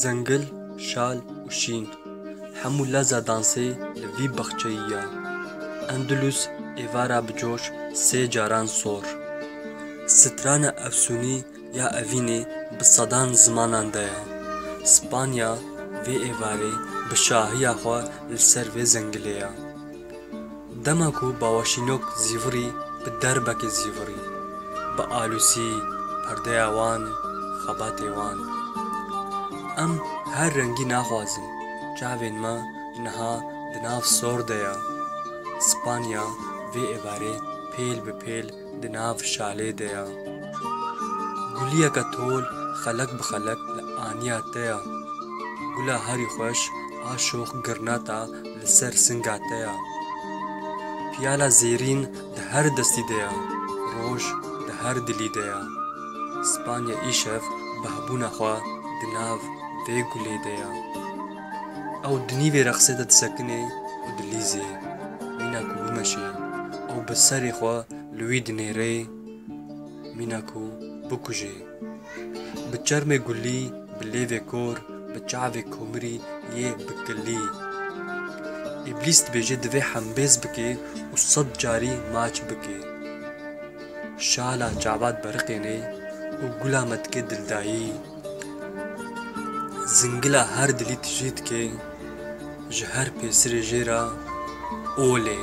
زنگل، شال و شین همو لزا دانسی لوی بخچه‌یا. اندلس ایوارا بجوش سه جاران سور. ستران افسونی یا اوینه بصدان زمانان دیا. اسپانیا و ایواره بشاهی خوا لسر و زنگلیا. دماکو باوشینوک زیوری به دربک زیوری. با آلوسی پرده وان خبات وان. ام هر رنگی نخوازن. جاوین ما نها دناف سور دیا. اسپانیا و ایواره پیل به پیل دناف شاله دیا. گلیا کتول خلق بخلق لآنیا تیا. گلا هری خوش آشوخ گرناتا لسر سنگاتیا. پیالا زیرین ده هر دستی دیا. روش ده هر دلی دیا. اسپانیا ایشف بهبونا خوا دناف و گلی دیا. او دنیوی رقصه ده سکنه و دلیزه. مینا کو بمشی. او بسری خوا لوی دنیره. مینا کو بکوجه. بچرم گلی بلیو کور بچعو کومری یه بکلی. ابلیس بیجه دوی حنبیز بکی و صد جاری ماچ بکی. شالا جعبات برقینه و گلامت که دلدایی. زنگلا هر دلی تجید که جهر پیسر جیرا اوله.